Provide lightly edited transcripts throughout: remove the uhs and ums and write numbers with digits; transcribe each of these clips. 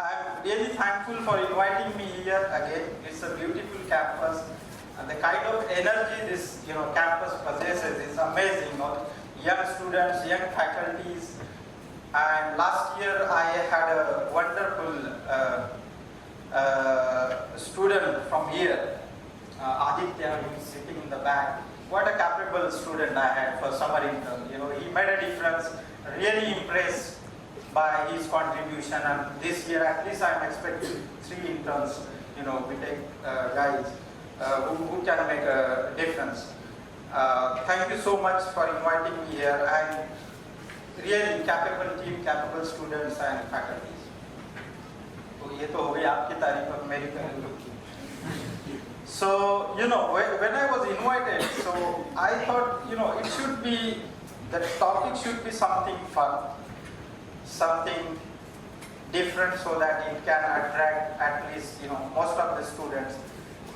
I'm really thankful for inviting me here again. It's a beautiful campus, and the kind of energy this campus possesses is amazing. Young students, young faculties, and last year I had a wonderful student from here, Aditya, who is sitting in the back. What a capable student I had for summer intern. He made a difference. Really impressed by his contribution, and this year at least I'm expecting 3 interns. We take guys who can make a difference. Thank you so much for inviting me here, and really capable team, capable students and faculties. So ये तो हो गई आपकी तारीफ और मेरी करेंगे. So when I was invited, so I thought it should be, the topic should be something fun, something different, so that it can attract at least most of the students,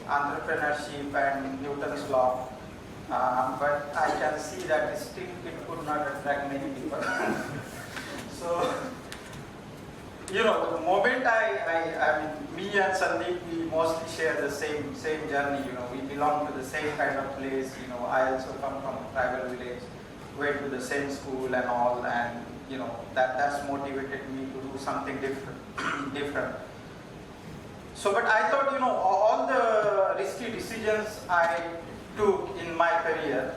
entrepreneurship and Newton's law. But I can see that still it could not attract many people. So the moment I mean, me and Sandeep, we mostly share the same journey. We belong to the same kind of place. I also come from a tribal village, went to the same school and all, and that's motivated me to do something different. So, but I thought, all the risky decisions I took in my career,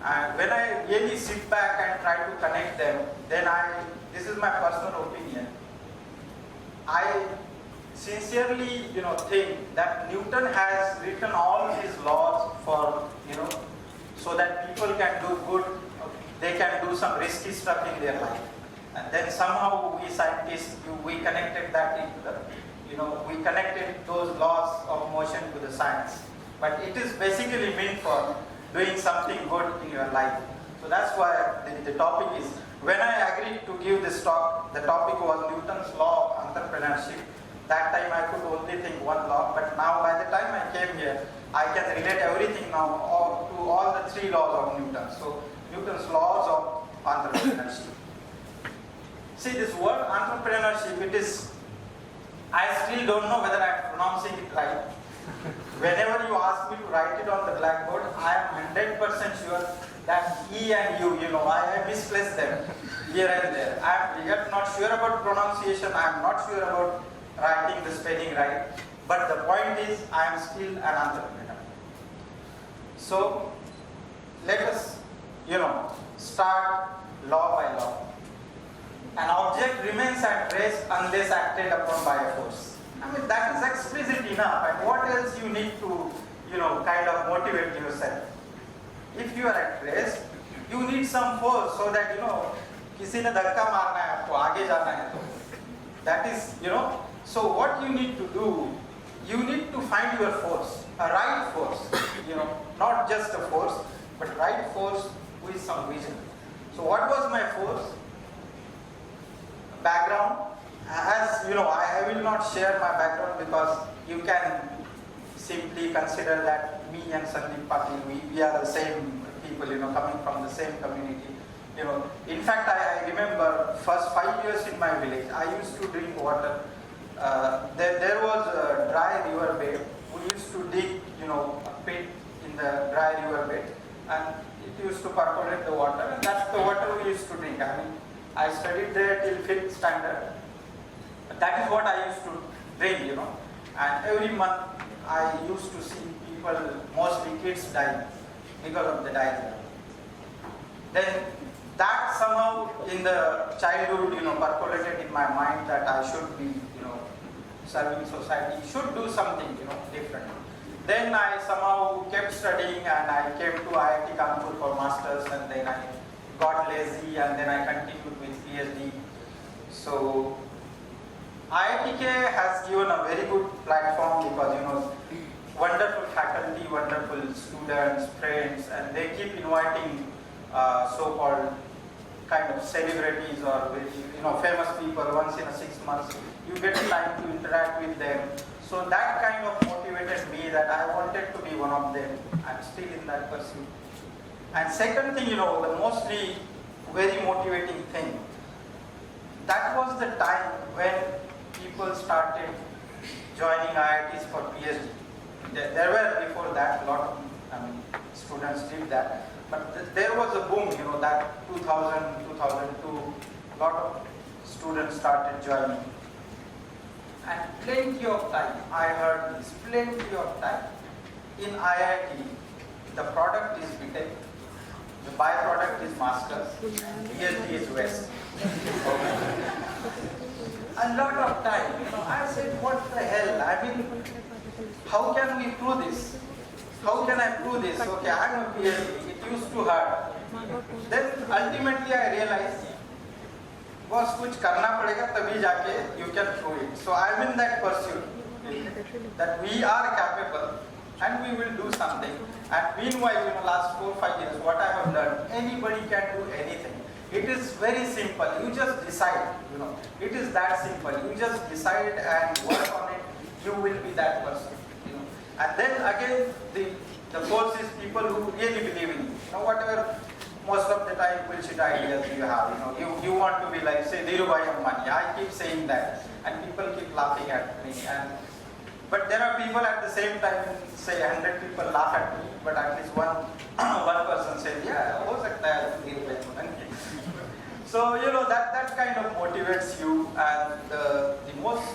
and when I really sit back and try to connect them, then this is my personal opinion, I sincerely, think that Newton has written all his laws for, so that people can do good. They can do some risky stuff in their life, and then somehow we scientists, we connected that into the, we connected those laws of motion to the science. But it is basically meant for doing something good in your life. So that's why the topic is. When I agreed to give this talk, the topic was Newton's law of entrepreneurship. That time I could only think one law, but now by the time I came here, I can relate everything now to all the 3 laws of Newton. So Newton's laws of entrepreneurship. See, this word entrepreneurship, I still don't know whether I'm pronouncing it right. Whenever you ask me to write it on the blackboard, I am 100% sure that E and U, I misplaced them here and there. I am yet not sure about pronunciation, I am not sure about writing the spelling right. But the point is, I am still an entrepreneur. So, let us start law by law. An object remains at rest unless acted upon by a force. I mean, that is explicit enough. And what else you need to, kind of motivate yourself? If you are at rest, you need some force so that, किसी ने धक्का मारना है आपको, आगे जाना है तो. That is, so what you need to do, you need to find your force, a right force, not just a force, but right force with some vision. So what was my force? Background. As I will not share my background because you can simply consider that me and Sandeep Patil, we are the same people, coming from the same community. In fact, I remember first 5 years in my village, I used to drink water. There was a dry river bed. We used to dig, a pit in the dry river bed, and it used to percolate the water, and that's the water we used to drink. I mean, I studied there till 5th standard. That is what I used to drink, and every month I used to see people, mostly kids, dying because of the diarrhea. Then that somehow in the childhood, percolated in my mind that I should be, serving society, should do something, different. Then I somehow kept studying, and I came to IIT Kanpur for masters, and then I got lazy, and then I continued with PhD. So IITK has given a very good platform because wonderful faculty, wonderful students, friends, and they keep inviting so-called kind of celebrities or famous people once in a 6 months. You get time to interact with them. So that kind of motivated me that I wanted to be one of them. I'm still in that pursuit. And second thing, the mostly very motivating thing, that was the time when people started joining IITs for PhD. There were before that a lot of students did that, but there was a boom, that 2000, 2002, a lot of students started joining. And plenty of time, I heard this, plenty of time. In IIT, the product is BTech, the byproduct is Masters, PhD is West. A lot of time, I said, what the hell? How can we prove this? How can I prove this? Okay, I'm a PhD, it used to hurt. Then ultimately I realized, बस कुछ करना पड़ेगा तभी जाके you can prove it. So I'm in that pursuit that we are capable and we will do something. And meanwhile, last 4-5 years, what I have learned, anybody can do anything. It is very simple. You just decide. It is that simple. You just decide and work on it. You will be that person. And then again, the force is people who really believe in you. Whatever. Most of the time, bullshit ideas you have, you want to be like, say, Dhirubhai Ambani. I keep saying that, and people keep laughing at me. But there are people at the same time, say 100 people laugh at me, but at least one person says, yeah, ho sakta hai Dhirubhai Ambani. So, that kind of motivates you, and the most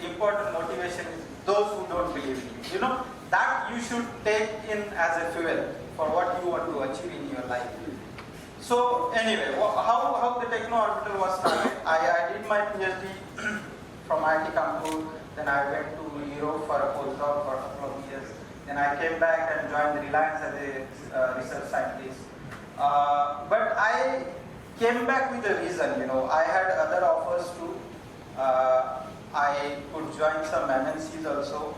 important motivation is those who don't believe in you. That you should take in as a fuel for what you want to achieve in your life. So anyway, how the Techno Orbital was started, I did my PhD from IIT Kanpur, then I went to Europe for a postdoc for a couple of years, then I came back and joined Reliance as a research scientist. But I came back with a reason, I had other offers too. I could join some MNCs also.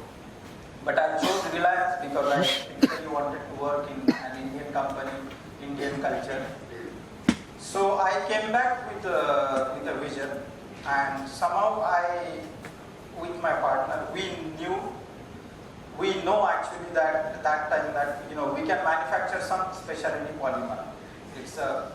But I chose Reliance because I typically wanted to work in an Indian company, Indian culture. So I came back with a vision, and somehow with my partner, we know actually that time that we can manufacture some specialty polymer. It's a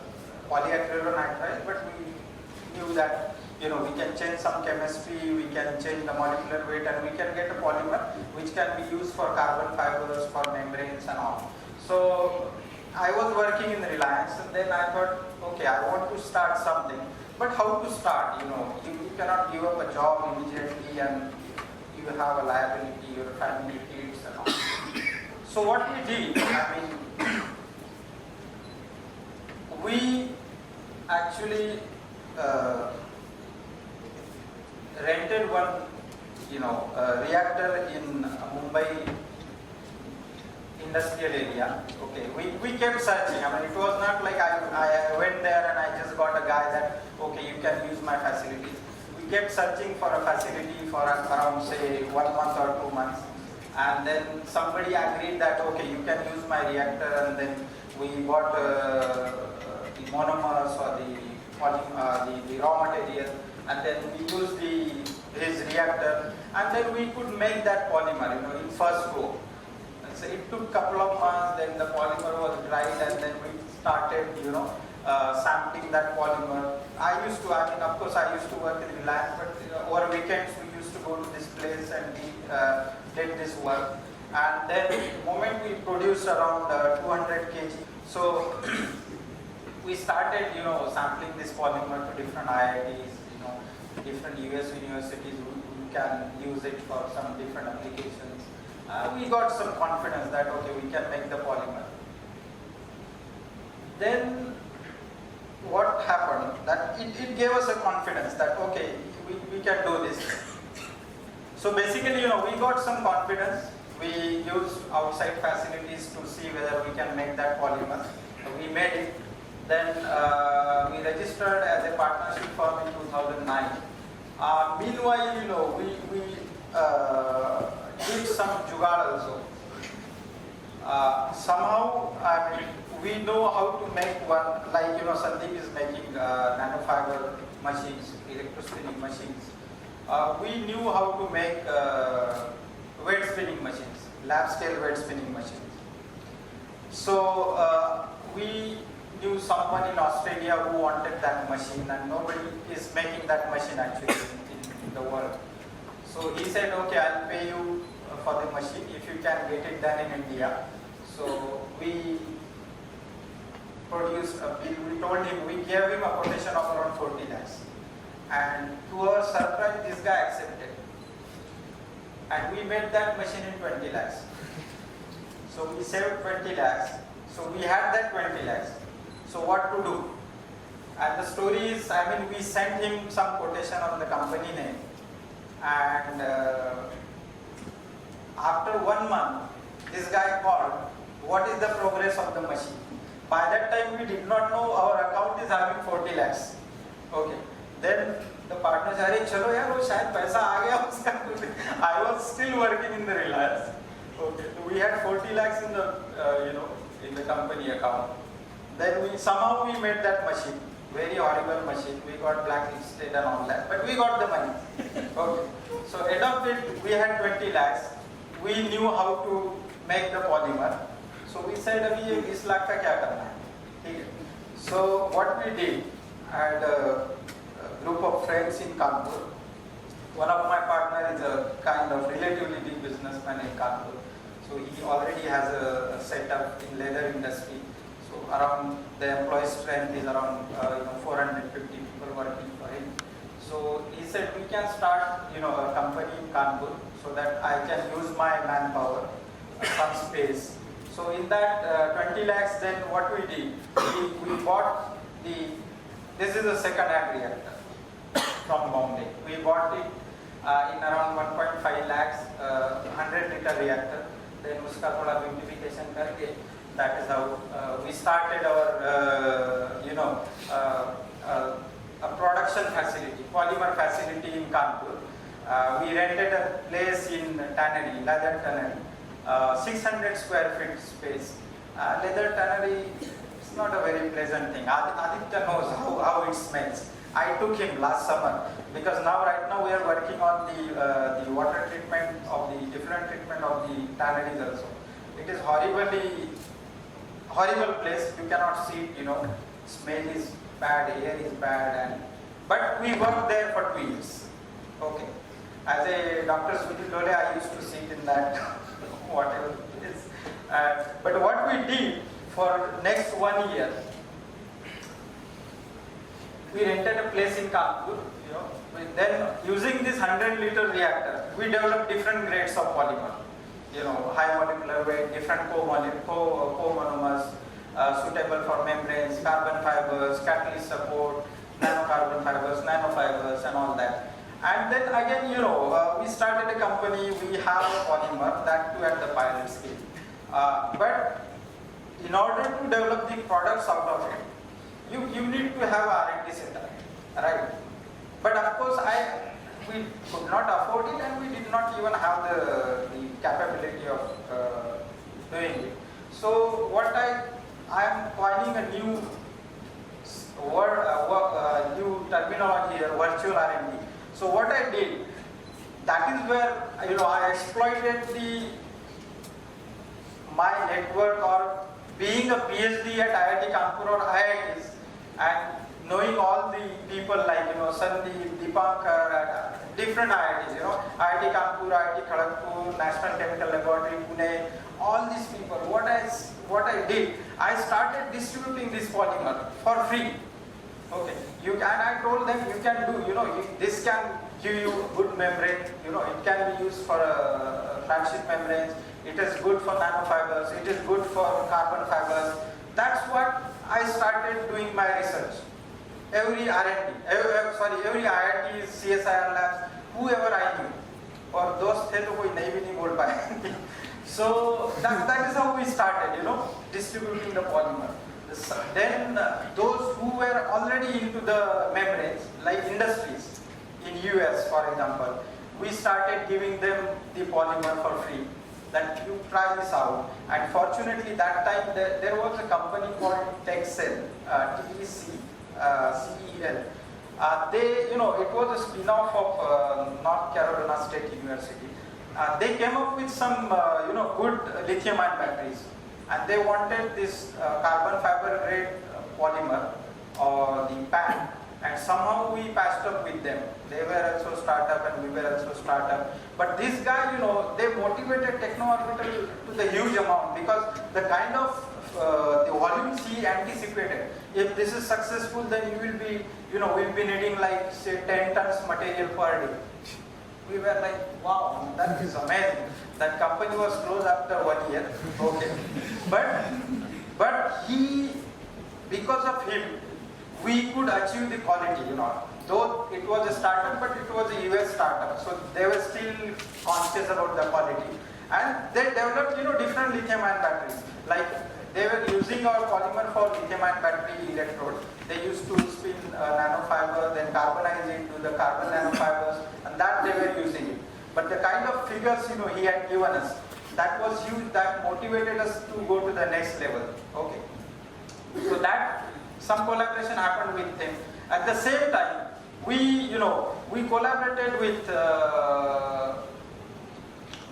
polyacrylonitrile, but we knew that we can change some chemistry, we can change the molecular weight, and we can get a polymer which can be used for carbon fibers, for membranes and all. So I was working in Reliance, and then I thought, okay, I want to start something, but how to start? You cannot give up a job immediately, and you have a liability, your family kids and all. So what we did, we actually rented one, reactor in Mumbai industrial area. Okay, we kept searching. It was not like I went there and I just got a guy that, okay, you can use my facilities. We kept searching for a facility for around, say, 1 month or 2 months. And then somebody agreed that, okay, you can use my reactor, and then we bought the monomers or the raw material, and then we used his reactor, and then we could make that polymer, in first go. And so it took a couple of months, then the polymer was dried, and then we started, sampling that polymer. Of course I used to work in Reliance, but over weekends we used to go to this place and we did this work. And then the moment we produced around 200 kg, so we started, sampling this polymer to different IITs, different US universities who can use it for some different applications. We got some confidence that, okay, we can make the polymer. Then what happened, that it gave us a confidence that, okay, we can do this. So basically, we got some confidence. We used outside facilities to see whether we can make that polymer. We made it. Then we registered as a partnership firm in 2009. Meanwhile, we did some jugaad also. Somehow, we know how to make one, like, Sandeep is making nanofiber machines, electrospinning machines. We knew how to make weight spinning machines, lab scale weight spinning machines. So we knew someone in Australia who wanted that machine, and nobody is making that machine actually in the world. So he said, okay, I'll pay you for the machine if you can get it done in India. So we produced a bill. We told him, we gave him a quotation of around 40 lakhs. And to our surprise, this guy accepted. And we made that machine in 20 lakhs. So we saved 20 lakhs. So we had that 20 lakhs. So what to do? And the story is, I mean, we sent him some quotation on the company name. And after 1 month, this guy called, what is the progress of the machine? By that time, we did not know our account is having 40 lakhs. Okay. Then the partner said, "Chalo yaar, wo shayad paisa aa gaya uska." I was still working in the Reliance. Okay. So we had 40 lakhs in the in the company account. Then somehow we made that machine. Very horrible machine. We got blacklisted and all that, but we got the money. Okay. So end of it, we had 20 lakhs. We knew how to make the polymer. So we said, "Abhi ye 20 lakh ka kya karna hai?" So what we did, I had a group of friends in Kanpur. One of my partners is a kind of relatively big businessman in Kanpur. So he already has a setup in leather industry. So around the employee strength is around 450 people working for him. So he said, we can start a company in Kanpur so that I can use my manpower, some space. So in that 20 lakhs, then what we did, we bought this is a second-hand reactor from Bombay. We bought it in around 1.5 lakhs, 100-liter reactor. Then uska thoda beautification karke, that is how we started our a production facility, polymer facility in Kanpur. We rented a place in tannery, leather tannery, 600 square feet space. Leather tannery is not a very pleasant thing. Aditya knows how it smells. I took him last summer because right now we are working on the water treatment of the different treatment of the tanneries also. It is horrible place. You cannot see it. Smell is bad, air is bad, but we worked there for 2 years. Okay. As a Dr. Sunil Dhole, I used to sit in that whatever it is. But what we did for next 1 year, we rented a place in Kanpur. Then using this 100-liter reactor, we developed different grades of polymer. High molecular weight, different co-monomers, suitable for membranes, carbon fibers, catalyst support, nanocarbon fibers, nanofibers, and all that. And then again, we started a company. We have a polymer that too at the pilot scale. But in order to develop the products out of it, you need to have R&D center, right? But of course, we could not afford it, and we did not even have the capability of doing it. So what I am coining a new word, new terminology here, virtual R&D. So what I did, that is where I exploited my network or being a PhD at IIT Kanpur or IITs and knowing all the people like Sandeep, Deepankar, different IITs, IIT Kanpur, IIT Kharagpur, National Chemical Laboratory, Pune, all these people. What I did, I started distributing this polymer for free. Okay, and I told them you can do, this can give you good membrane, it can be used for flagship membranes, it is good for nanofibers, it is good for carbon fibers. That's what I started doing my research. Every R&D, every IIT, CSIR labs, whoever I knew, or those थे तो कोई नहीं भी नहीं बोल पाए. So that is how we started, distributing the polymer. Then those who were already into the membranes, like industries in US for example, we started giving them the polymer for free. That you try this out. And fortunately that time there was a company called TechCell, TECEL. It was a spin-off of North Carolina State University. They came up with some good lithium-ion batteries. And they wanted this carbon fiber grade polymer or the pan, and somehow we patched up with them. They were also startup and we were also startup. But this guy, you know, they motivated Techno-Orbital to the huge amount, because the kind of the volumes he anticipated. If this is successful, then you will be, you know, we'll be needing like say 10 tons material per day. We were like, wow, that is amazing. That company was closed after 1 year. Okay, but he, because of him, we could achieve the quality, you know. Though it was a startup, but it was a US startup, so they were still conscious about the quality. And they developed, you know, different lithium-ion batteries. Like they were using our polymer for lithium-ion battery electrode. They used to spin nanofiber, then carbonize it to the carbon nanofibers, and that they were using it. But the kind of figures, you know, he had given us, that was huge. That motivated us to go to the next level. Okay. So that some collaboration happened with him. At the same time, we collaborated with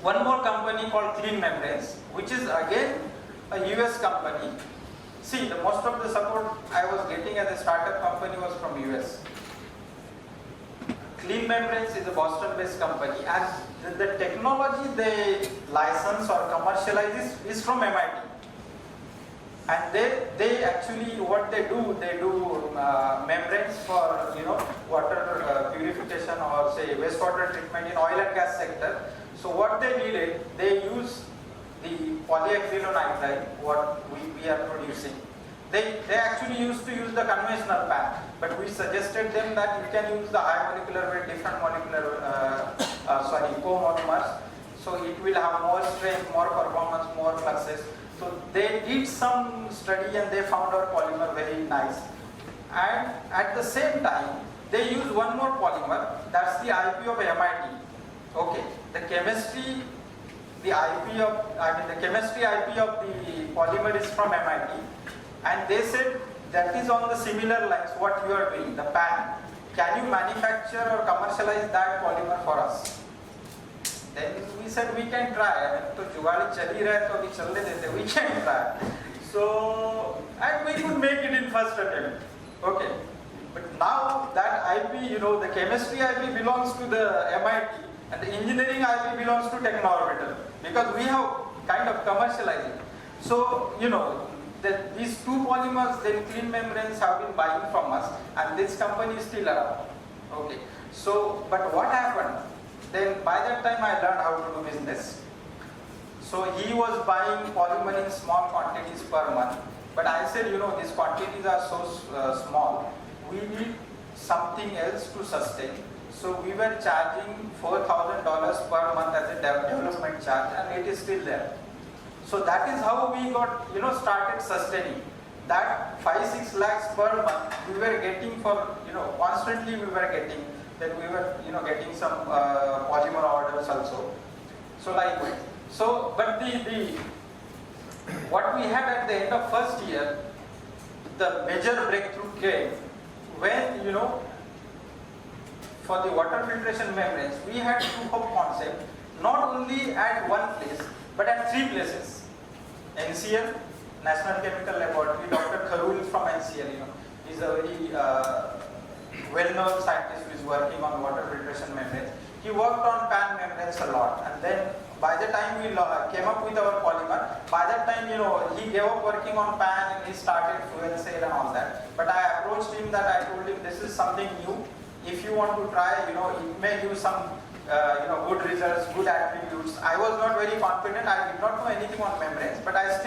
one more company called Clean Membranes, which is again a US company. See, the most of the support I was getting as a startup company was from US. Clean Membranes is a Boston-based company, and the technology they license or commercialize is from MIT. And they actually, what they do membranes for, you know, water purification or say wastewater treatment in oil and gas sector. So what they needed, they use the polyacrylonitrile, what we are producing. They actually used to use the conventional pan, but we suggested them that you can use the high molecular weight, different molecular, co-monomers. So it will have more strength, more performance, more fluxes. So they did some study and they found our polymer very nice. And at the same time, they use one more polymer, that's the IP of MIT. Okay, the chemistry IP of the polymer is from MIT. And they said that is on the similar lines what you are doing, the pan. Can you manufacture or commercialize that polymer for us? Then we said we can try. So जुगाड़ी चल ही रहा है तो अभी चलने देते. We can try. So and we could make it in first attempt. Okay. But now that IP, you know, the chemistry IP belongs to the MIT and the engineering IP belongs to Techno-Orbital, because we have kind of commercialized it. So, you know, these two polymers, then Clean Membranes have been buying from us, and this company is still around. Okay. So, but what happened? Then by that time I learned how to do business. So he was buying polymer in small quantities per month. But I said, you know, these quantities are so small, we need something else to sustain. So we were charging $4,000 per month as a development charge, and it is still there. So that is how we got, you know, started sustaining. That 5-6 lakhs per month we were getting for, you know, constantly we were getting. Then we were, you know, getting some polymer orders also. So likewise. So, but what we had at the end of first year, the major breakthrough came when, you know, for the water filtration membranes, we had proof of concept not only at one place but at 3 places. NCL, National Chemical Laboratory. Dr. Kharul is from NCL. You know, he's a very well-known scientist who is working on water filtration membranes. He worked on pan membranes a lot, and then by the time we came up with our polymer, by that time, you know, he gave up working on pan and he started fuel cell and all that. But I approached him that I told him this is something new. If you want to try, you know, it may give some you know, good results, good attributes. I was not very confident. I did not know anything on membranes, but I was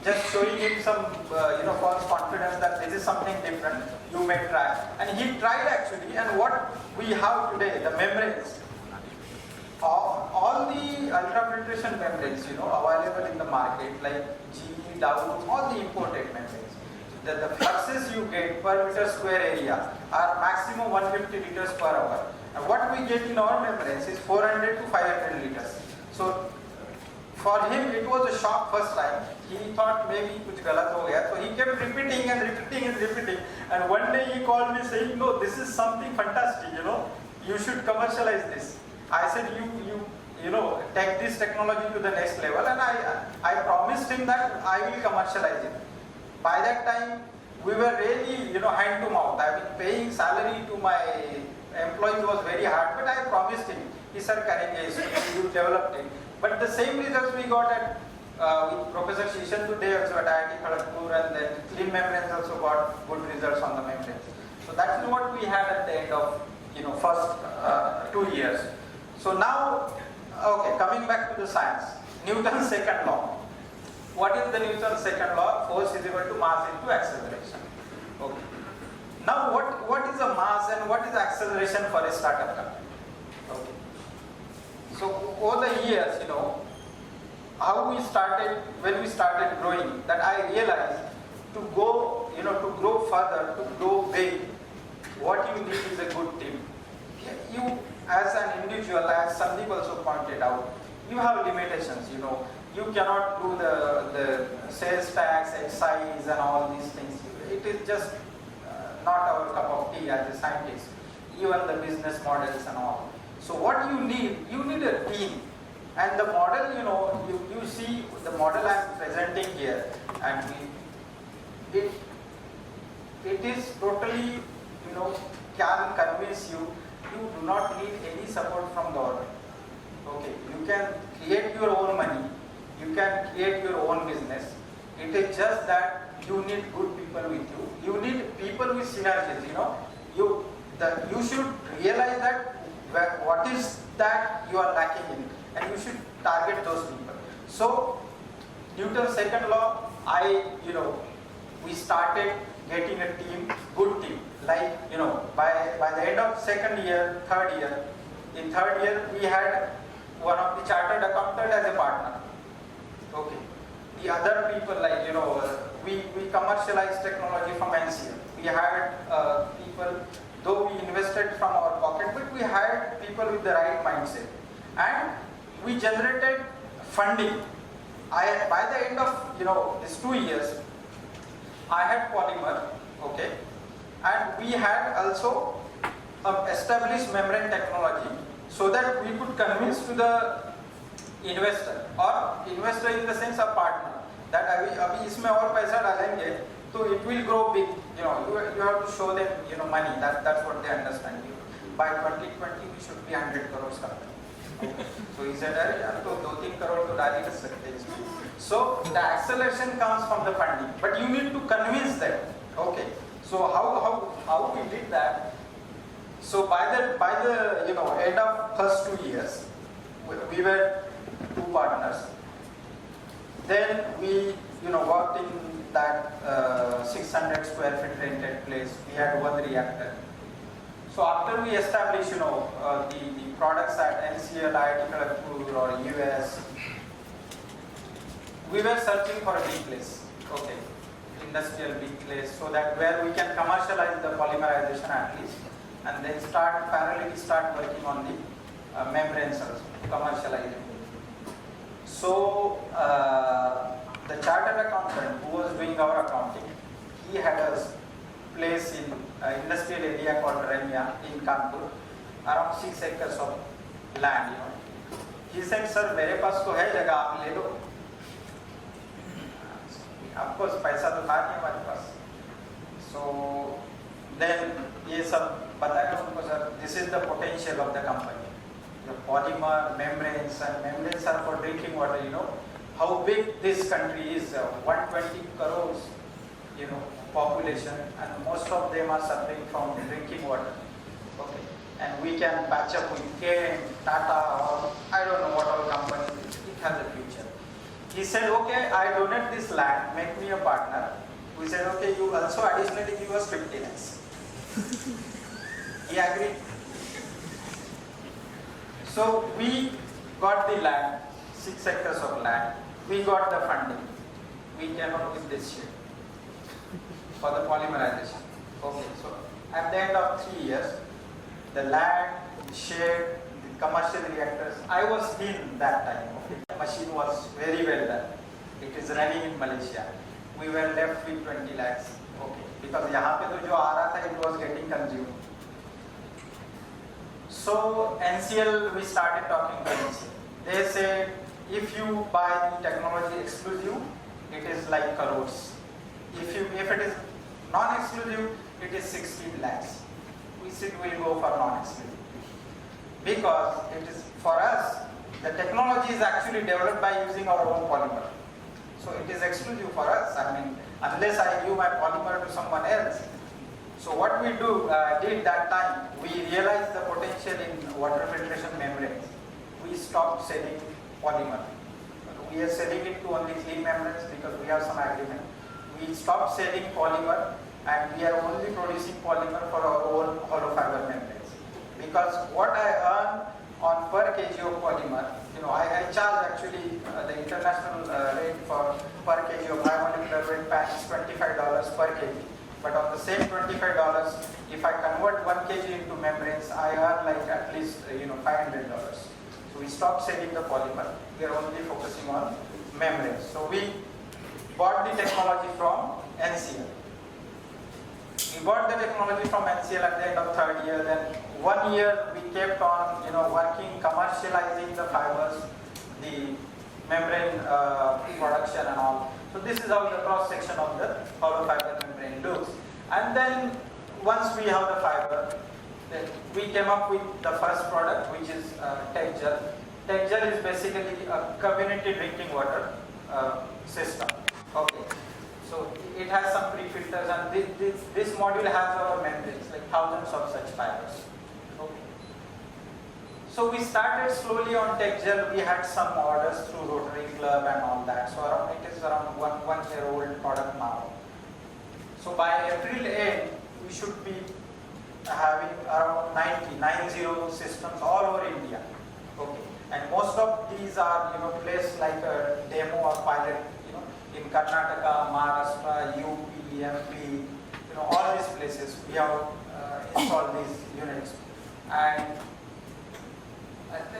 just showing him some you know, false confidence that this is something different. You may try, and he tried actually. And what we have today, the membranes, all the ultrafiltration membranes, you know, available in the market, like GE, Dow, all the imported membranes. The fluxes you get per meter square area are maximum 150 liters per hour. And what we get in our membranes is 400 to 500 liters. So for him it was a shock first time. He thought maybe kuch galat ho gaya. So he kept repeating and repeating and repeating. And one day he called me saying, no, this is something fantastic, you know, you should commercialize this. I said, you know, take this technology to the next level, and I promised him that I will commercialize it. by that time, we were really, hand to mouth. I mean, paying salary to my employees was very hard, but I promised him, he said, you developed it. But the same results we got at with Professor Shishan today also at IIT Kharagpur, and then clean membranes also got good results on the membranes. So that is what we had at the end of first 2 years. So now, okay, coming back to the science, Newton's second law. What is the Newton's second law? Force is equal to mass into acceleration. Okay. Now what is a mass and what is acceleration for a startup company? Okay. So over the years, how we started, when we started growing, that I realized to go, to grow further, to grow big, what you need is a good team. You, as an individual, as Sandeep also pointed out, you have limitations, You cannot do the sales tax, excise and all these things. It is just not our cup of tea as a scientist, even the business models and all. So what you need a team. And the model, you see the model I am presenting here, and it is totally, can convince you, you do not need any support from government. Okay, you can create your own money, you can create your own business. It is just that you need good people with you. You need people with synergies, you should realize that what is that you are lacking in, and you should target those people. So Newton's second law, we started getting a team, good team. Like, by the end of second year, third year, in third year we had one of the chartered accountant as a partner. Okay. The other people, like, we commercialized technology from NCL. We had people, though we invested from our pocket, but we had people with the right mindset. And we generated funding. By the end of these 2 years, I had polymer, okay, and we had also established membrane technology, so that we could convince to the investor, or investor in the sense of partner, that अभी इसमें और पैसा डालेंगे, so it will grow big. You have to show them money. That's what they understand. By 2020 we should be 100 crores company. Okay. So he said, अरे यार तो 2-3 करोड़ तो डाल ही कर सकते हैं इसमें. So the acceleration comes from the funding, but you need to convince them. Okay. So how we did that? So by the end of first 2 years, we were 2 partners. Then we worked in that 600 square feet rented place. We had 1 reactor. So after we established the products at NCL, IIT Kharagpur or US, we were searching for a big place. Okay, industrial big place, so that where we can commercialize the polymerization at least, and then parallelly start working on the membranes also, commercializing. So the chartered accountant who was doing our accounting, he had a place in industrial area called Rania in Kanpur, around 6 acres of land. He said, "Sir, मेरे पास तो है जगह, आप ले लो." Of course, पैसा तो था नहीं हमारे पास. So then ये सब बताया उनको, sir, this is the potential of the company. The polymer, membranes, and membranes are for drinking water. How big this country is, 120 crores, population, and most of them are suffering from drinking water. Okay, and we can patch up with Kane, Tata, or I don't know what all companies. It has a future. He said, "Okay, I donate this land, make me a partner." We said, "Okay, you also additionally give us 50 lakhs." He agreed. So we got the land, 6 acres of land. We got the funding. We came up with this shit for the polymerization. Okay, so at the end of 3 years, the land, the shed, the commercial reactors, I was in that time. Okay. The machine was very well done. It is running in Malaysia. We were left with 20 lakhs. Okay, because यहाँ पे तो जो आ रहा था, it was getting consumed. So NCL, we started talking to NCL. They said, if you buy the technology exclusive, it is like crores. If it is non-exclusive, it is 16 lakhs. We said we'll go for non-exclusive because it is for us. The technology is actually developed by using our own polymer, so it is exclusive for us. I mean, unless I give my polymer to someone else. So what we did that time, we realized the potential in water filtration membranes. We stopped selling polymer. We are selling it to only clean membranes because we have some agreement. We stopped selling polymer and we are only producing polymer for our own hollow fiber membranes. Because what I earn on per kg of polymer, I charge actually the international rate for per kg of high molecular weight pan is $25 per kg. But on the same $25, if I convert 1 kg into membranes, I earn like at least $500. So we stopped selling the polymer. We are only focusing on membranes. So we bought the technology from NCL. We bought the technology from NCL at the end of third year. Then 1 year we kept on working, commercializing the fibers, the membrane production and all. So this is how the cross section of the hollow fiber membrane looks. And then once we have the fiber, then we came up with the first product, which is TechGel. TechGel is basically a community drinking water system. Okay, so it has some pre-filters, and this module has our membranes, like thousands of such fibers. Okay. So we started slowly on TechGel. We had some orders through Rotary Club and all that. So it is around one year old product now. So by April end, we should be having around 90 systems all over India. Okay, and most of these are placed like a demo or pilot in Karnataka, Maharashtra, UP, MP, all these places we have installed these units. And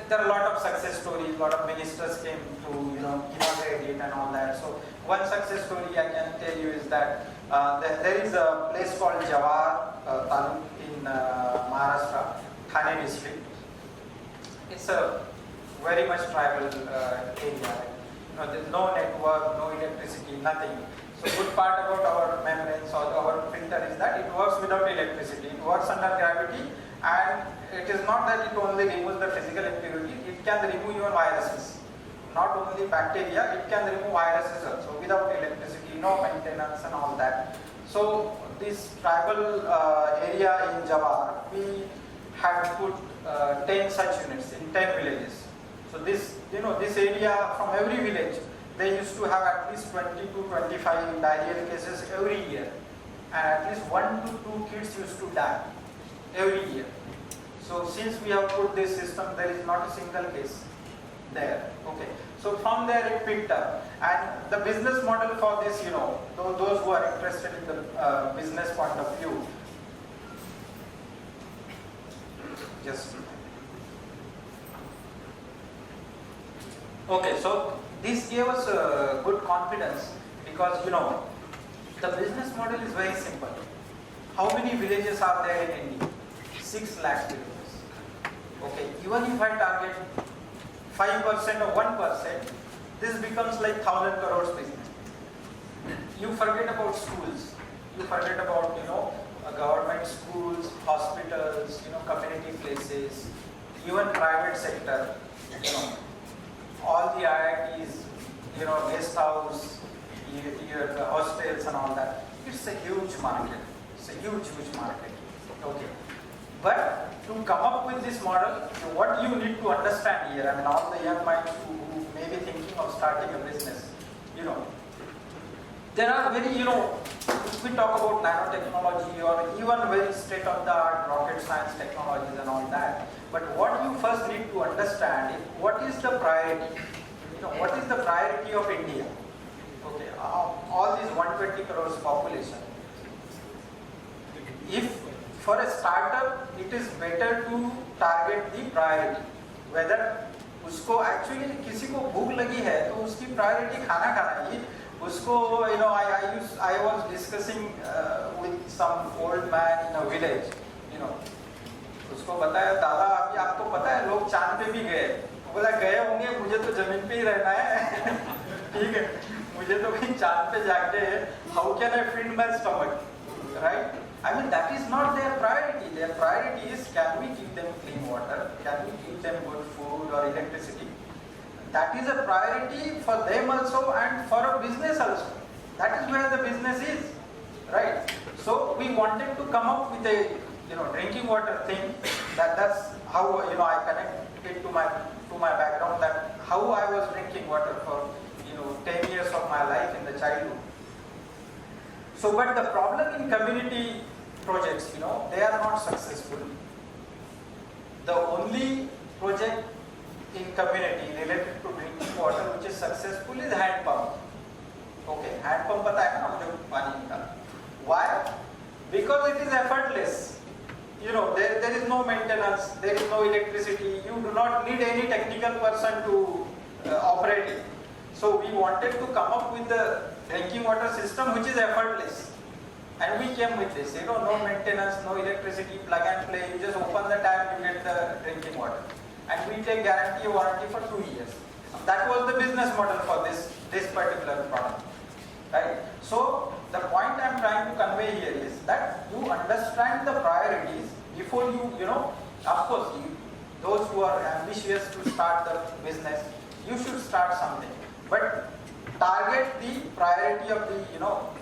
there are a lot of success stories. A lot of ministers came to inaugurate it and all that. So one success story I can tell you is that there is a place called Jawar Taluk in Maharashtra, Thane district. It's a very much tribal area. There's no network, no electricity, nothing. So good part about our membranes or our filter is that it works without electricity. It works under gravity, and it is not that it only removes the physical impurity, it can remove even viruses. Not only bacteria, it can remove viruses also without electricity, no maintenance and all that. So this tribal area in Jawar, we had put 10 such units in 10 villages. So this area, from every village, they used to have at least 20 to 25 diarrheal cases every year, and at least 1 to 2 kids used to die every year. So since we have put this system, there is not a single case there. Okay. So from there it picked up, and the business model for this, those who are interested in the business point of view, just okay. So this gave us good confidence because the business model is very simple. How many villages are there in India? 6 lakh villages. Okay, even if I target 5% or 1%, this becomes like 1,000 crores business. You forget about schools. You forget about government schools, hospitals, community places, even private sector. All the IITs, guest house, your hostels and all that. It's a huge market. It's a huge market. Okay. But to come up with this model, what you need to understand here, I mean, all the young minds who may be thinking of starting a business, there are very, if we talk about nanotechnology or even very state-of-the-art rocket science technologies and all that, but what you first need to understand is what is the priority? What is the priority of India? Okay, all these 120 crores population. If for a startup, it is better to target the priority. Whether उसको actually किसी को भूख लगी है तो उसकी priority खाना खाना ही उसको I was discussing with some old man in a village, उसको बताया दादा अभी आपको पता है लोग चांद पे भी गए, बोला गए होंगे मुझे तो जमीन पे ही रहना है ठीक है मुझे तो कहीं चांद पे जाके how can I feed my stomach, right? I mean, that is not their priority. Their priority is, can we give them clean water, can we give them good food or electricity. That is a priority for them also and for a business also. That is where the business is, right? So we wanted to come up with a drinking water thing. That's how I connect it to my background, that how I was drinking water for 10 years of my life in the childhood. So, but the problem in community projects, they are not successful. The only project in community related to drinking water which is successful is hand pump. Okay, hand pump पता है ना, हम जो पानी निकालते. Why? Because it is effortless. There is no maintenance, there is no electricity. You do not need any technical person to operate it. So we wanted to come up with the drinking water system which is effortless. And we came with this, no maintenance, no electricity, plug and play. You just open the tap, you get the drinking water. And we take guarantee warranty for 2 years. That was the business model for this particular product, right? So the point I am trying to convey here is that you understand the priorities before of course, those who are ambitious to start the business, you should start something, but target the priority of the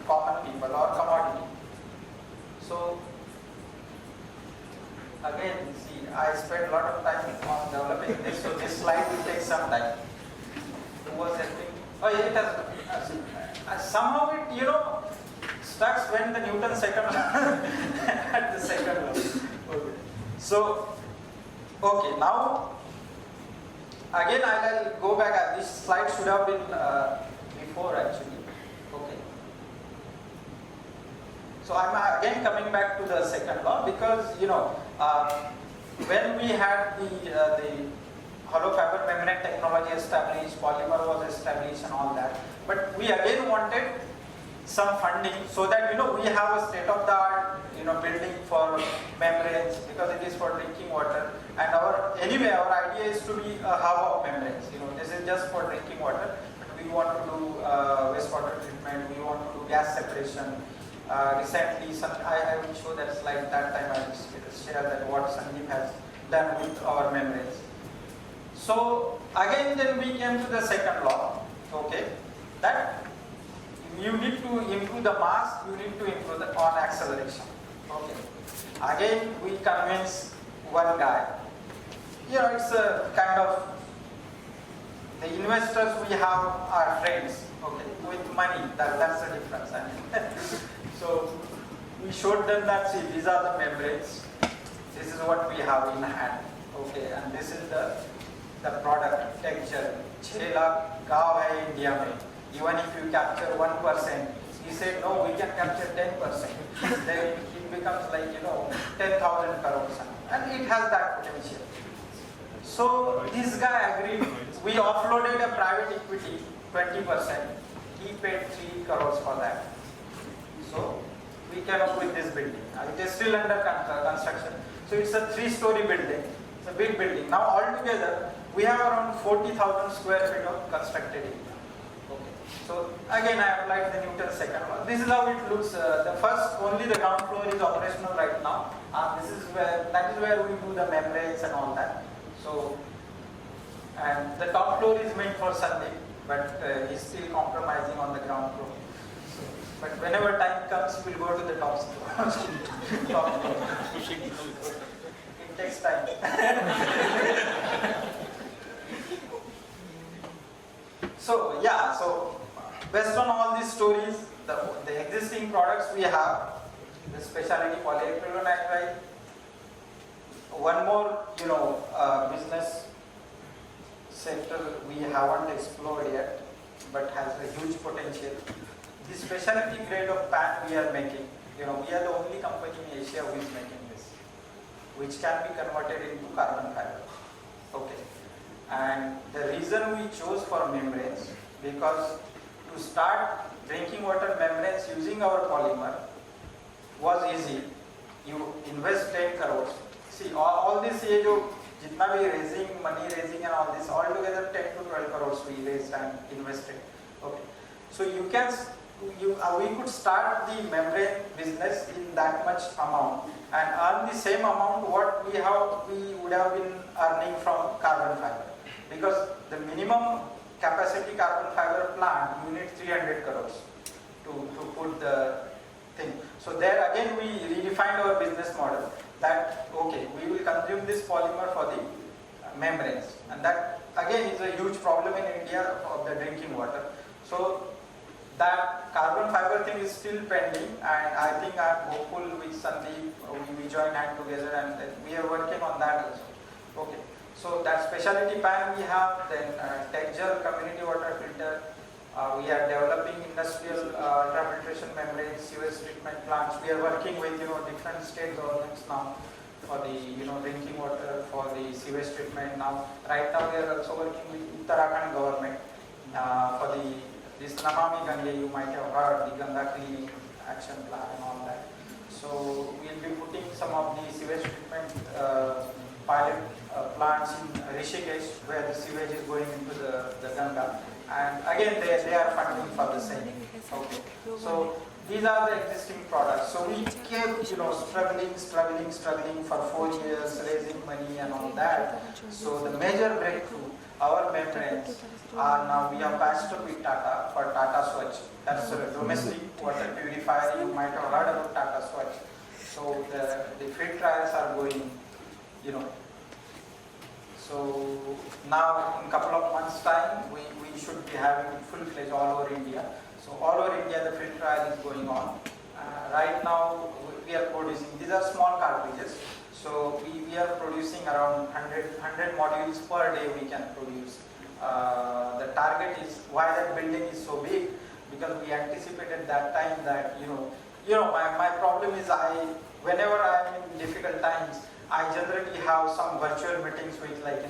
common people or commodity. So again, see, I spent a lot of time on developing this, so this slide will take some time. Who was helping? Oh, yeah, it has. Somehow it, starts when the Newton second law at the second law. Okay. So, okay, now again I'll go back. This slide should have been before actually. Okay. So I'm again coming back to the second law because when we had the hollow fiber membrane technology established, polymer was established and all that, but we again wanted some funding so that we have a state-of-the-art building for membranes because it is for drinking water, and our idea is to be a hub of membranes. This is just for drinking water, but we want to do wastewater treatment, we want to do gas separation. Recently, I will show that slide. That time I will share that what Sandeep has done with our membranes. So again, then we came to the second law. Okay, that you need to improve the mass, you need to improve on acceleration. Okay. Again, we convince one guy. It's a kind of, the investors we have are friends. Okay, with money, that's the difference. So we showed them that, see, these are the membranes. This is what we have in hand. Okay, and this is the product texture. 6 lakh गाँव है India में. Even if you capture 1%, he said no, we can capture 10%. Then it becomes like 10,000 crores, and it has that potential. So this guy agreed. We offloaded a private equity 20%. He paid 3 crores for that. So we came up with this building. It is still under construction. So it's a 3-story building. It's a big building. Now altogether we have around 40,000 square feet of constructed area. So again, I applied the Newton's second law. This is how it looks. Only the ground floor is operational right now. That is where we do the membranes and all that. So, and the top floor is meant for Sandeep, but he's still compromising on the ground floor. So, but whenever time comes, we'll go to the top floor. Top floor. It takes time. So yeah, so based on all these stories, the existing products we have, the specialty polyacrylonitrile, one more business sector we haven't explored yet, but has a huge potential. The specialty grade of PAN we are making, we are the only company in Asia who is making this, which can be converted into carbon fiber. Okay. And the reason we chose for membranes, because to start drinking water membranes using our polymer was easy. You invest 10 crores. See, all this jitna bhi money raising and all this, all together 10 to 12 crores we raised and invested. Okay. So we could start the membrane business in that much amount and earn the same amount what we would have been earning from carbon fiber, because the minimum capacity carbon fiber plant you need 300 crores to put the thing. So there again we redefined our business model that okay, we will consume this polymer for the membranes, and that again is a huge problem in India of the drinking water. So that carbon fiber thing is still pending, and I think I'm hopeful with Sandeep, we join hand together and we are working on that also. Okay, so that specialty pan we have, then texture community water filter, we are developing industrial ultrafiltration membranes, sewage treatment plants. We are working with different state governments now for the drinking water, for the sewage treatment. Now right now we are also working with Uttarakhand government for this Namami Gange, you might have heard, the Ganga cleaning action plan and all that. So we will be putting some of the sewage treatment pilot plants in Rishikesh, where the sewage is going into the Ganga, and again they are funding for the same. Okay. So these are the existing products. So we kept struggling for 4 years, raising money and all that. So the major breakthrough, our membranes are now, we have patched up with Tata for Tata Swachh. That's a domestic water purifier. You might have heard about Tata Swachh. So the field trials are going, So now in a couple of months time, we should be having full-fledged all over India. So all over India the field trial is going on. Right now we are producing, these are small cartridges. So we are producing around 100 modules per day we can produce. The target is, why that building is so big, because we anticipated that time that, my problem is whenever I am in difficult times, I generally have some virtual meetings with Ratan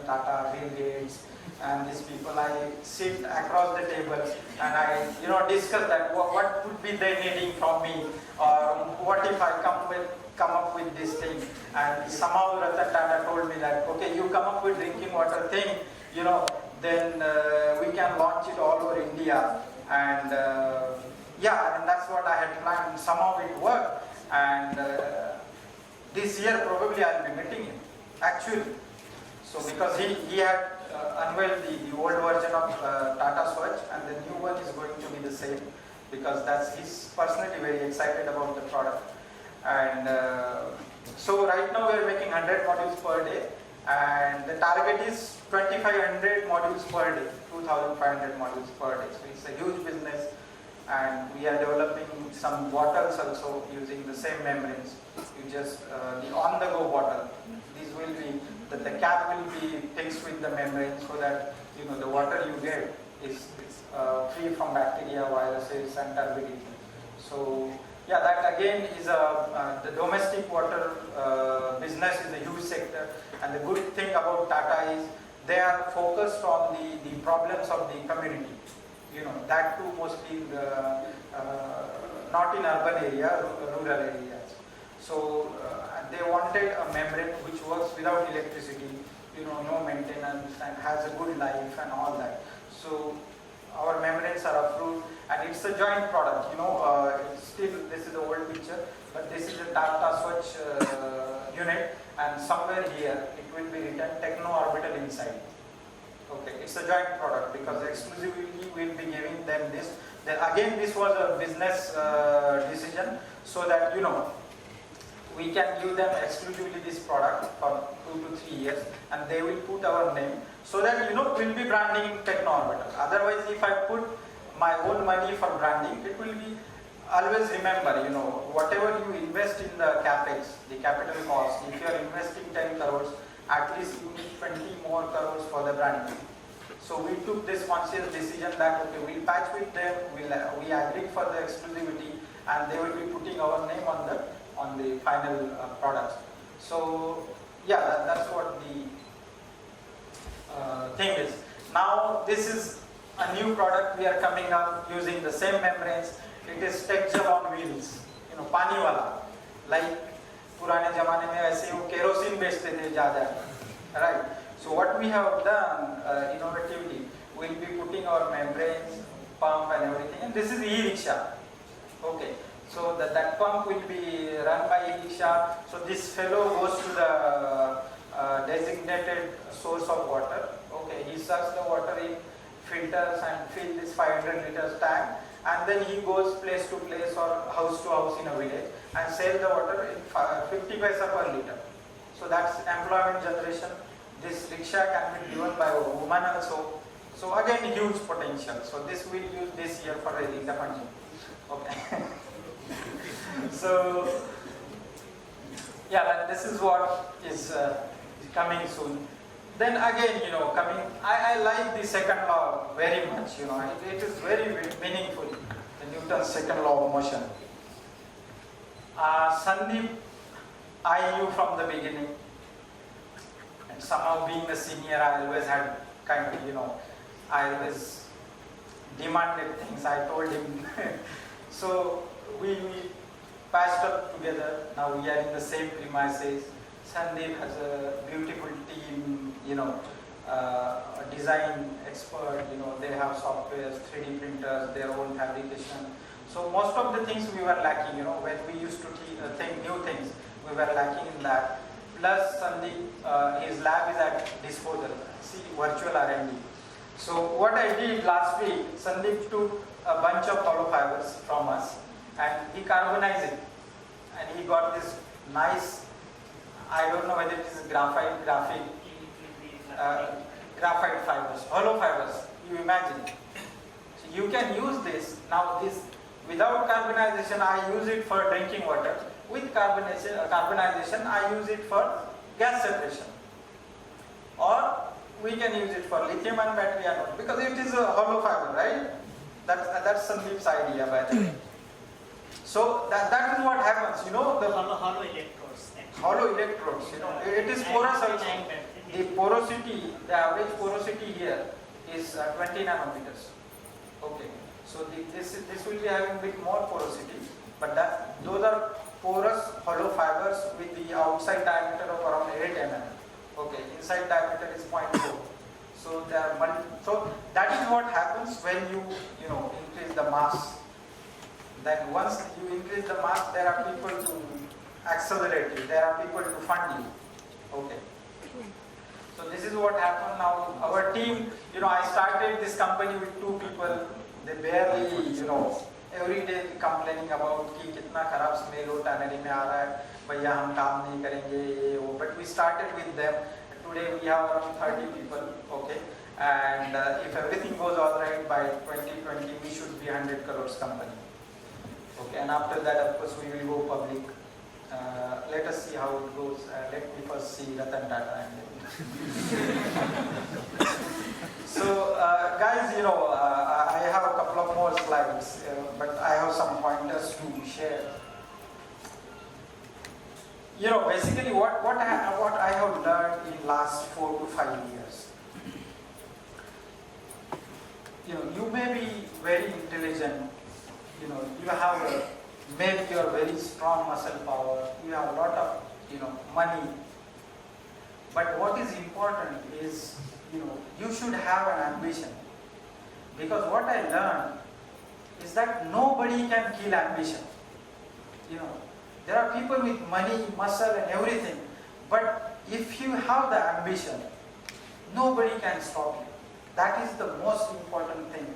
Tata, Bill Gates, and these people. I sit across the table and I discuss that what would be they needing from me, or what if I come up with this thing, and somehow Ratan Tata told me that okay, you come up with drinking water thing, then we can launch it all over India, and and that's what I had planned. Somehow it worked, and this year probably I'll be meeting him actually. So because he had unveiled the old version of Tata Swachh, and the new one is going to be the same, because that's his personally very excited about the product. And so right now we are making 100 modules per day, and the target is 2500 modules per day, 2500 modules per day. So it's a huge business, and we are developing some bottles also using the same membranes. You just the on-the-go bottle. These will be the cap will be fixed with the membrane, so that the water you get is free from bacteria, viruses, and turbidity. So that again is the domestic water business is a huge sector, and the good thing about Tata is they are focused on the problems of the community. That too mostly in not in urban area, rural areas. So they wanted a membrane which works without electricity, no maintenance, and has a good life and all that. So our membranes are approved, and it's a joint product. It's still, this is the old picture, but this is a Tata Swachh unit, and somewhere here it will be written Techno Orbital inside. Okay, it's a joint product, because exclusively we will be giving them this. Then again, this was a business decision, so that we can give them exclusively this product for 2 to 3 years, and they will put our name, so that we'll be branding Techno Orbital. Otherwise, if I put my own money for branding, it will be, always remember, whatever you invest in the capex, the capital cost, if you are investing 10 crores, at least you need 20 more crores for the branding. So we took this conscious decision that okay, we'll patch with them, we agreed for the exclusivity, and they will be putting our name on the final products. So that's what the thing is. Now this is a new product we are coming up using the same membranes. It is texture on wheels, pani wala, like पुराने जमाने में ऐसे वो kerosene बेचते थे ज़्यादा, right? So what we have done innovatively, we'll be putting our membranes pump and everything, and this is e-rickshaw. Okay, so that pump will be run by e-rickshaw. So this fellow goes to the designated source of water. Okay, he sucks the water in filters and fills this 500 liters tank, and then he goes place to place or house to house in a village and sells the water in 50 paisa per liter. So that's employment generation. This rickshaw can be driven by a woman also. So again, huge potential. So this we'll use this year for raising the funding. Okay. So yeah, this is what is coming soon. Then again, I like the second law very much. It is very meaningful. The Newton's second law of motion. Sandeep, I knew from the beginning, and somehow being the senior, I always had kind of, I always demanded things. I told him. So we patched up together. Now we are in the same premises. Sandeep has a beautiful team, a design expert, they have softwares, 3D printers, their own fabrication. So most of the things we were lacking, when we used to think new things, we were lacking in that. Plus Sandeep, his lab is at disposal, see, virtual R&D. So what I did last week, Sandeep took a bunch of hollow fibers from us and he carbonized it. And he got this nice, I don't know whether it is graphite fibers, hollow fibers, you imagine. So you can use this. Now this, without carbonization, I use it for drinking water. With carbonization, I use it for gas separation. Or we can use it for lithium ion battery anode, because it is a hollow fiber, right? That's Sandeep's idea, by the way. So that is what happens, the hollow electrodes. Hollow electrodes, it is porous also. The porosity, the average porosity here is 20 nanometers. Okay, so this will be having a bit more porosity, but those are porous hollow fibers with the outside diameter of around 8 mm. Okay, inside diameter is 0.4. So so that is what happens when you increase the mass. Then once you increase the mass, there are people to accelerate you, there are people to fund you. Okay. So this is what happened now. Our team, I started this company with 2 people. They barely, every day complaining about कि कितना खराब smell हो tannery में आ रहा है, भैया हम काम नहीं करेंगे ये वो. But we started with them. Today we have around 30 people. Okay. And if everything goes all right, by 2020 we should be 100 crores company. Okay. And after that, of course, we will go public. Let us see how it goes. Let me first see Ratan Tata. So, guys, I have a couple of more slides, but I have some pointers to share. Basically, what I have learned in last 4 to 5 years. You may be very intelligent. You have maybe you are very strong muscle power. You have a lot of money. But what is important is you should have an ambition. Because what I learned is that nobody can kill ambition. There are people with money, muscle and everything, but if you have the ambition, nobody can stop you. That is the most important thing,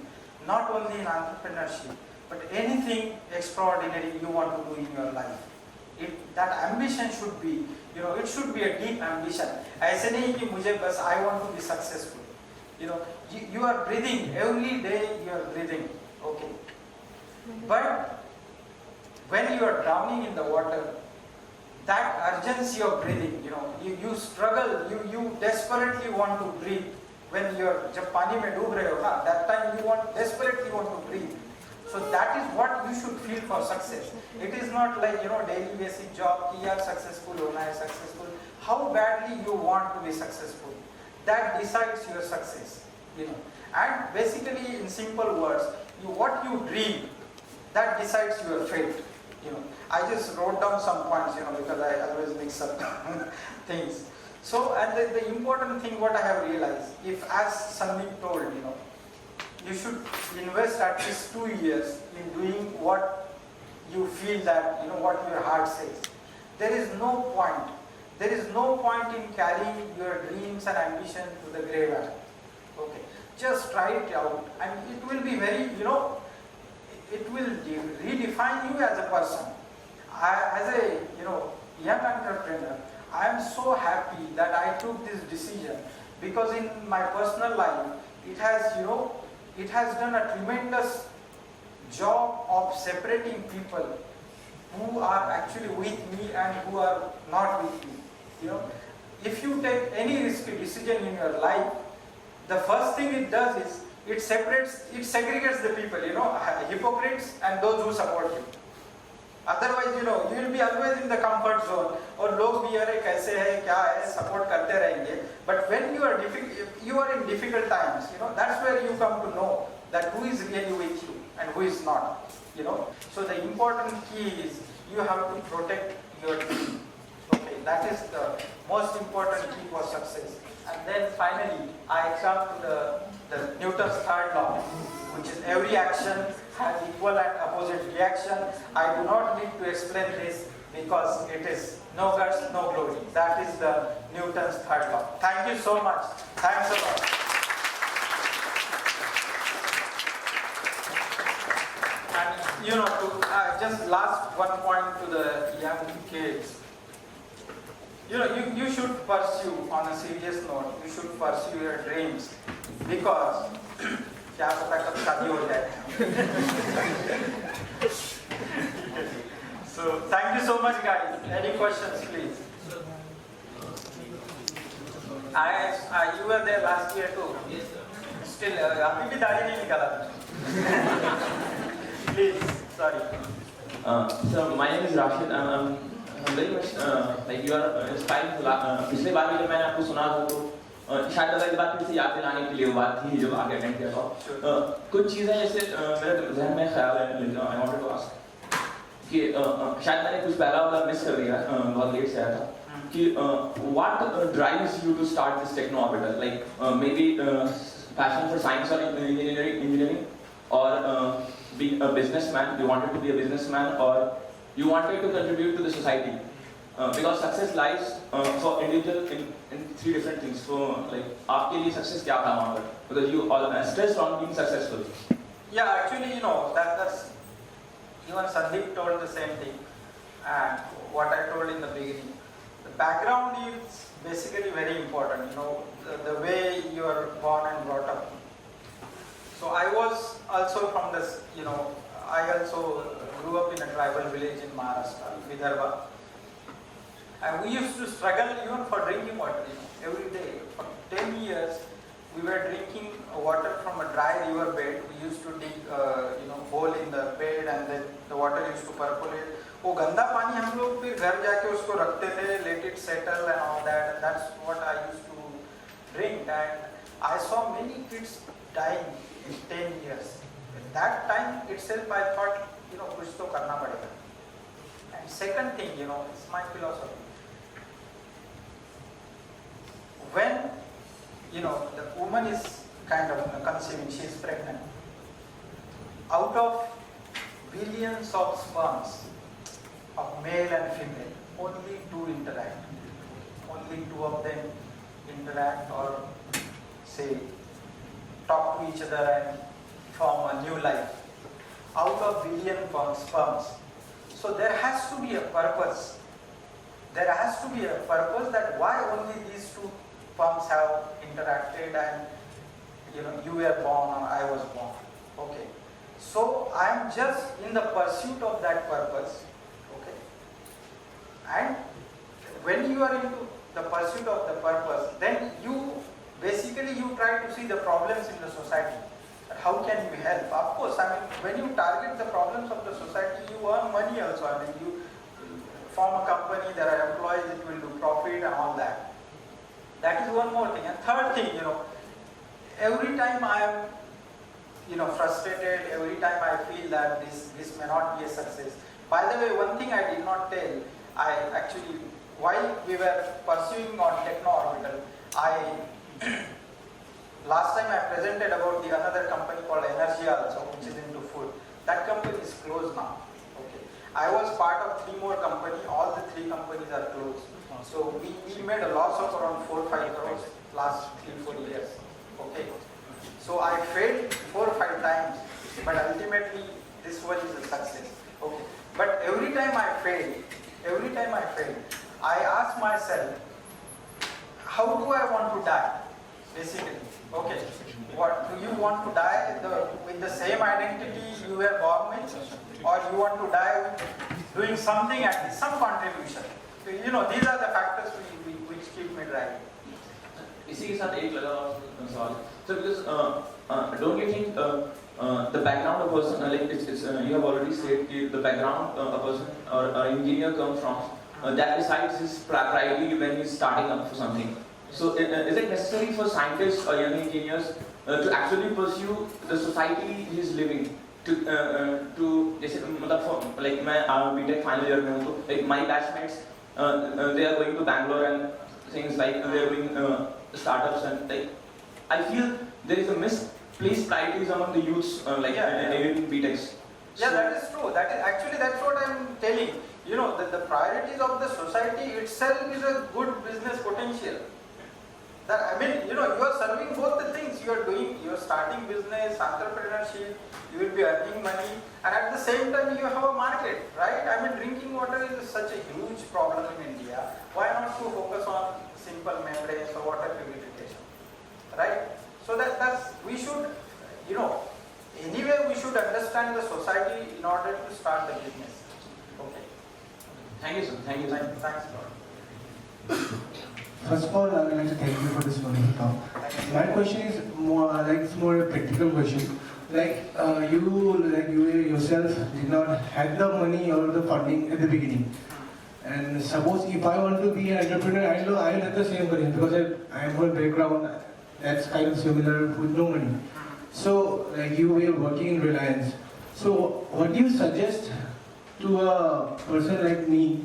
not only in entrepreneurship, but anything extraordinary you want to do in your life. That ambition should be, it should be a deep ambition. ऐसे नहीं कि मुझे बस I want to be successful. You are breathing, every day you are breathing, okay. But when you are drowning in the water, that urgency of breathing, you struggle, you desperately want to breathe. When you are जब पानी में डूब रहे हो ना, that time you desperately want to breathe. So that is what you should feel for success. It is not like daily basic job कि यार successful होना है successful. How badly you want to be successful, that decides your success. And basically in simple words, what you dream, that decides your fate. I just wrote down some points, because I always mix up things. So, and the important thing what I have realized, if as Sunil told, you should invest at least 2 years in doing what you feel that, what your heart says. There is no point. There is no point in carrying your dreams and ambition to the grave. Okay. Just try it out, and it will be very, it will redefine you as a person. As a, young entrepreneur, I am so happy that I took this decision, because in my personal life, it has, it has done a tremendous job of separating people who are actually with me and who are not with me. If you take any risky decision in your life, the first thing it does is it segregates the people, hypocrites and those who support you. Otherwise, you will be always in the comfort zone, or log bhi are kaise hai, kya hai, support karte rahenge. But when you are in difficult times, that's where you come to know that who is really with you and who is not. So the important key is you have to protect your team. Okay, that is the most important key for success. And then finally, I come to the Newton's third law, which is every action has equal and opposite reaction. I do not need to explain this because it is no guts, no glory. That is the Newton's third law. Thank you so much. Thanks a lot. And just last one point to the young kids. You should pursue, on a serious note, you should pursue your dreams, because क्या पता कब शादी हो जाए. So thank you so much, guys. Any questions, please? You were there last year too. Yes, sir. Still, अभी भी दाढ़ी नहीं निकाला. Please, sorry. So my name is Rashid. I'm very much like you are inspiring. पिछले बार भी जब मैंने आपको सुना था तो शायद अगर इस बात फिर से याद दिलाने के लिए वो बात थी जब आगे अटेंड किया था. कुछ चीज़ें जैसे मेरे जहन में ख्याल है, I wanted to ask कि शायद मैंने कुछ पहला वाला मिस कर दिया, बहुत लेट से आया था, कि what drives you to start this techno orbital, like maybe passion for science or engineering, or being a businessman, you wanted to be a businessman, or you wanted to contribute to the society, because success lies for individual in three different things. So like आपके लिए success क्या था वहाँ पर, because you all stressed on being successful. Yeah, actually, that's even Sandeep told the same thing, and what I told in the beginning. The background is basically very important. The way you are born and brought up. So I was also from this. I also grew up in a tribal village in Maharashtra, Vidarbha. And we used to struggle even for drinking water, every day. For 10 years, we were drinking water from a dry river bed. We used to dig, hole in the bed, and then the water used to percolate. वो गंदा पानी हम लोग फिर घर जाके उसको रखते थे, let it settle and all that. And that's what I used to drink. And I saw many kids dying in 10 years. At that time itself, I thought, कुछ तो करना पड़ेगा. And second thing, it's my philosophy. When, the woman is kind of conceiving, she is pregnant. Out of billions of sperms, of male and female, only two interact. Only two of them interact, or say, talk to each other and form a new life. Out of billion sperms. So there has to be a purpose. There has to be a purpose that why only these two sperms have interacted, and you were born or I was born. Okay. So I am just in the pursuit of that purpose. Okay. And when you are into the pursuit of the purpose, then you try to see the problems in the society. How can you help? Of course, when you target the problems of the society, you earn money also. You form a company, there are employees, it will do profit and all that. That is one more thing. And third thing, every time I am, frustrated, every time I feel that this may not be a success. By the way, one thing I did not tell, while we were pursuing on techno orbital, last time I presented about another company called do I want to die? Basically, okay. What do you want to die with the same identity you were born with, or you want to die with doing something at least, some contribution? So, these are the factors which keep me driving. इसी के साथ एक लगा सवाल sir because don't you think the background a person like it's you have already said the background a person or an engineer comes from that decides his priority when he's starting up for something. So is it necessary for scientists or young engineers to actually pursue the society he is living to जैसे मतलब for like मैं B.Tech final year में हूँ तो like my batchmates they are going to Bangalore and things like they are doing startups and like I feel there is a misplaced priorities among the youths in B.Techs. Yeah, that is true. That's what I'm telling. The priorities of the society itself is a good business potential. You are serving both the things. You are starting business, entrepreneurship, you will be earning money, and at the same time you have a market, right? Drinking water is such a huge problem in India. Why not to focus on simple membranes or water purification, right? So that's we should, anyway we should understand the society in order to start the business. Okay. Thank you, sir. Thank you. Thanks a lot. First of all, I would like to thank you for this wonderful talk. My question is more a practical question. You yourself did not have the money or the funding at the beginning. And suppose if I want to be an entrepreneur, I will have the same question because I am from a background that's kind of similar with no money. So you were working in Reliance. So what do you suggest to a person like me,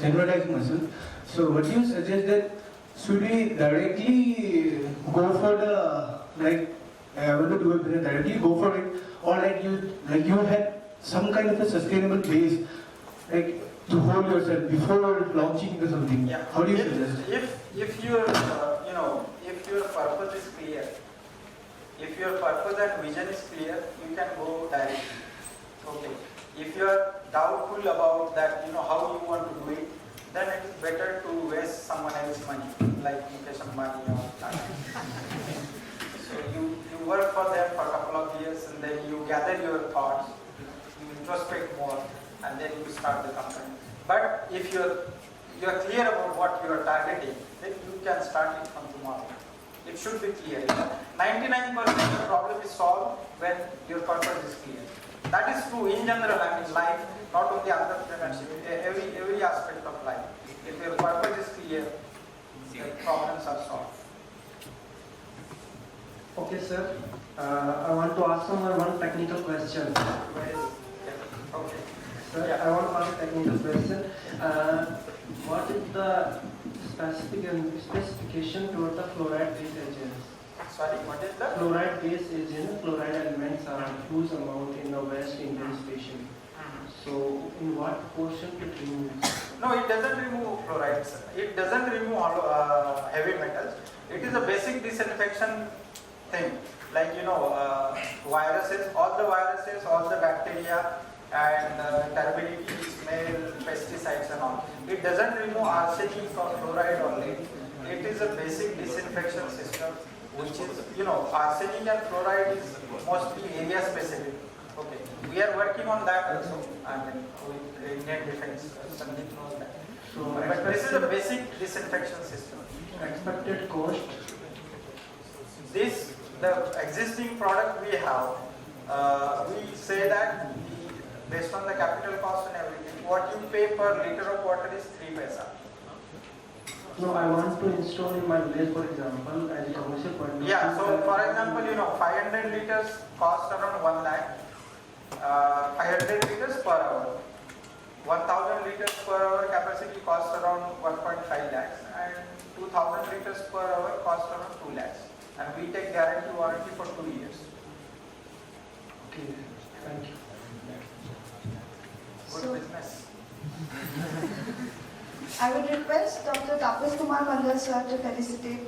generalizing myself? So what do you suggest that should we directly go for the I want to do a business directly go for it, or you had some kind of a sustainable base to hold yourself before launching into something? Yeah. How do you suggest? If your if your purpose is clear, if your purpose and vision is clear, you can go directly. Okay. If you are doubtful about that, how you want to do it, then it is better to waste someone else's money, like Mukesh Ambani or Tata. So you work for them for a couple of years, and then you gather your thoughts, you introspect more, and then you start the company. But if you are clear about what you are targeting, then you can start it from tomorrow. It should be clear. 99% of the problem is solved when your purpose is clear. That is true in general, life, not only entrepreneurship, every aspect of life. If your purpose is clear, the problems are solved. Okay, sir. I want to ask one technical question. Okay. Sir, yeah. I want to ask a technical question. What is the specification toward the fluoride-based agents? Sorry, what is that? Fluoride-based agents, fluoride elements are a huge amount in the West Indian station. So, in what portion it removes? No, it doesn't remove fluorides. It doesn't remove heavy metals. It is a basic disinfection thing. Viruses, all the bacteria and turbidity, smell, pesticides and all. It doesn't remove arsenic or fluoride or lead. It is a basic disinfection system, which is, arsenic and fluoride is mostly area specific. Okay. We are working on that also, with Indian Defense, something knows that. So, but this is a basic disinfection system. Expected cost? The existing product we have, we say that based on the capital cost and everything, what you pay per liter of water is 3 paisa. No, I want to install in my village, for example, as a commercial point of view. Yeah, so for example, 500 liters cost around 1 lakh, 500 liters per hour. 1000 liters per hour capacity costs around 1.5 lakhs, and 2000 liters per hour costs around 2 lakhs. And we take guarantee warranty for 2 years. Okay, thank you. Good business. I would request Dr. Tapas Kumar Mandal sir to felicitate.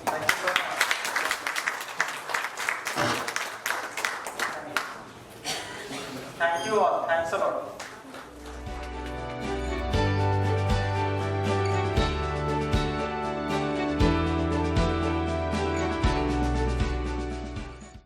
Thank you so much. Thank you all. Thanks a lot.